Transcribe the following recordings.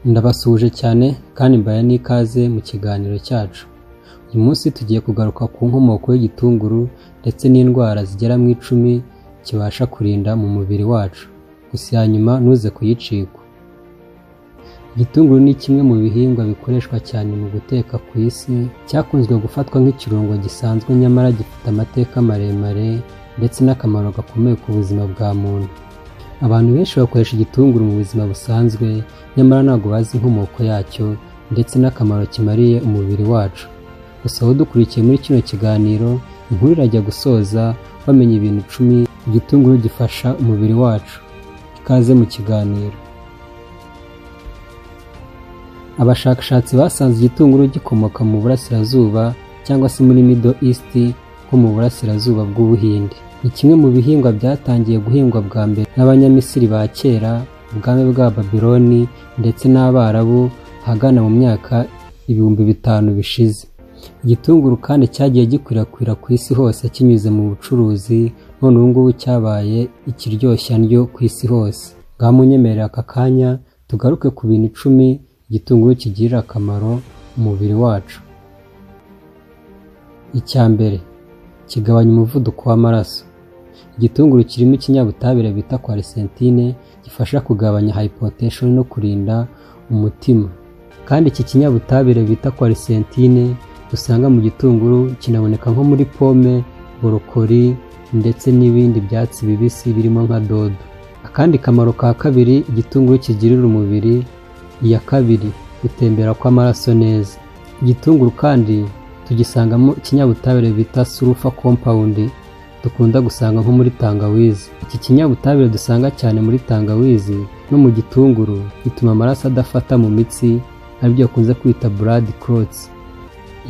Ndabasuhuje cyane kandi mbaye n'ikaze mu kiganiro cyacu. Uyu munsi tugiye kugaruka ku nkomoko y'igitunguru ndetse n'indwara zigera mu 10 kibasha kurinda mu mubiri wacu. Gusa hanyuma ntuze kuyicikwa. Igitunguru ni kimwe mu bihingwa bikoreshwa cyane mu guteka ku isi, cyakunzwe gufatwa nk'ikirungo gisanzwe nyamara gifite amateka maremare ndetse n'akamaro gakomeye ku buzima bwa muntu. Abantu benshi bakoresha igitunguru mu buzima busanzwe, nyamara ntabwo bazi inkomoko yacyo ndetse n'akamaro kimariye umubiri wacu. Gusa aho dukurikiye muri kino kiganiro, inkuru irajya gusoza bamenye ibintu 10 igitunguru gifasha umubiri wacu. Ikaze mu kiganiro. Abashakashatsi basanze igitunguru gikomoka mu burasirazuba cyangwa se muri Middle East ho mu burasirazuba bw'Ubuhinde. Ni kimwe mu bihingwa byatangiye guhingwa bwa mbere n'Abanyamisiri ba kera, ubwami bwa Babiloni ndetse n'Abarabu hagana mu myaka 5000 bishize. Igitunguru kandi cyagiye gikwirakwira ku isi hose kinyuze mu bucuruzi, none ubu ngubu cyabaye ikiryoshya ndyo ku isi hose. Ngamunyemerera aka kanya tugaruke ku bintu 10 igitunguru kigirira akamaro umubiri wacu. Icyambere, kigabanya umuvuduko w'amaraso. Igitunguru kirimo ikinyabutabire bita quercétine gifasha kugabanya hypertension no kurinda umutima. Kandi iki kinyabutabire bita quercétine dusanga mu gitunguru kinaboneka nko muri pome, borokori ndetse n'ibindi byatsi bibisi birimo nka dodo. Akandi kamaro ka kabiri igitunguru kigirira umubiri, iya kabiri, gutembera kw'amaraso neza. Igitunguru kandi tugisangamo ikinyabutabire bita sulfur compound dukunda gusanga nko muri tangawizi. Iki kinyabutabire dusanga cyane muri tangawizi no mu gitunguru bituma amaraso adafata mu mitsi, aribyo kunze kwita blood clots.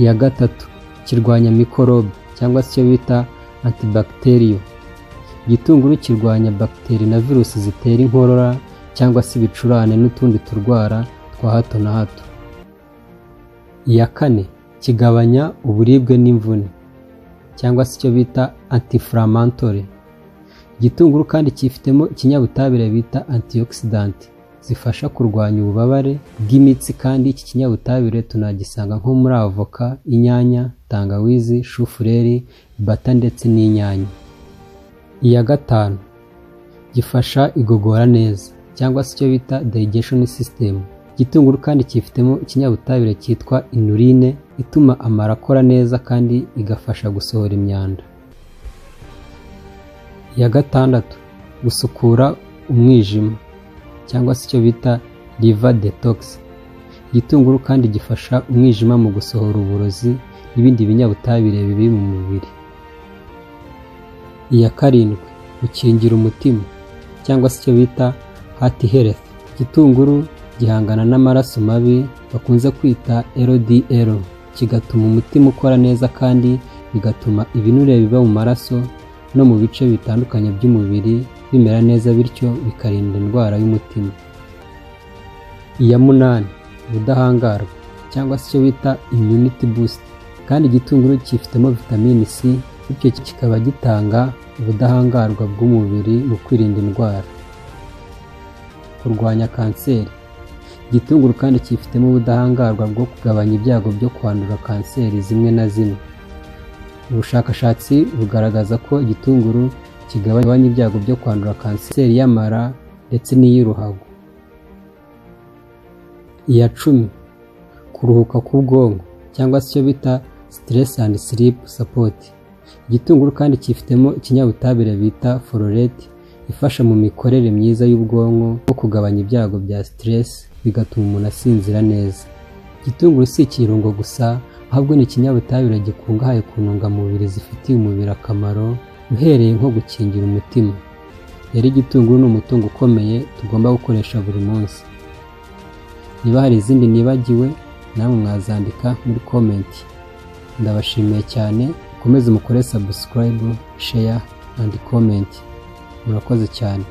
Iya gatatu, kirwanya mikorobe cyangwa se icyo bita antibacterial. Igitunguru kirwanya bakteri na virusi zitera inkorora cyangwa se ibicurane n'utundi turwara twa hato na hato. Iya kane, kigabanya uburibwe n'imvune cyangwa se icyo bita anti-inflammatory. Igitunguru kandi cyifitemo ikinyabutabire bita antioxidant zifasha kurwanya ububabare bw'imitsi, kandi iki kinyabutabire tunagisanga nko muri avoka, inyanya, tangawizi, shufureri, bata ndetse n'inyanya. Iya gatanu, gifasha igogora neza cyangwa se icyo bita digestion system. Igitunguru kandi cyifitemo ikinyabutabire cyitwa inuline ituma amara akora neza kandi igafasha gusohora imyanda. Iya gatandatu, gusukura umwijima cyangwa se icyo bita liver detox. Igitunguru kandi gifasha umwijima mu gusohora uburozi n'ibindi binyabutabire bibi mu mubiri. Iya karindwi, gukingira umutima cyangwa se icyo bita heart health. Igitunguru gihangana n'amaraso mabi bakunze kwita LDL, kigatuma umutima ukora neza kandi bigatuma ibinure biba mu maraso no mu bice bitandukanye by'umubiri bimera neza, bityo bikarinda indwara y'umutima. Iya munani, ubudahangarwa cyangwa se icyo bita immunity boost. Kandi igitunguru cyifitemo vitamine C, bityo kikaba gitanga ubudahangarwa bw'umubiri mu kwirinda indwara. Kurwanya kanseri. Igitunguru kandi cyifitemo ubudahangarwa bwo kugabanya ibyago byo kwandura kanseri zimwe na zimwe. Ubushakashatsi bugaragaza ko igitunguru kigabanya ibyago byo kwandura kanseri y'amara ndetse n'iy'uruhago. Iya 10, kuruhuka k'ubwonko cyangwa se icyo bita stress and sleep support. Igitunguru kandi cyifitemo ikinyabutabire bita folate ifasha mu mikorere myiza y'ubwonko no kugabanya ibyago bya stress, bigatuma umuntu asinzira neza. Igitunguru si ikirungo gusa, ahubwo ni ikinyabutabire gikungahaye ku ntungamubiri zifitiye umubiri akamaro, uhereye nko gukingira umutima. Rero igitunguru ni umutungo ukomeye tugomba gukoresha buri munsi. Niba hari izindi nibagiwe, namwe mwazandika muri comment. Ndabashimiye cyane, mukomeze mukore subscribe, share and comment. Murakoze cyane.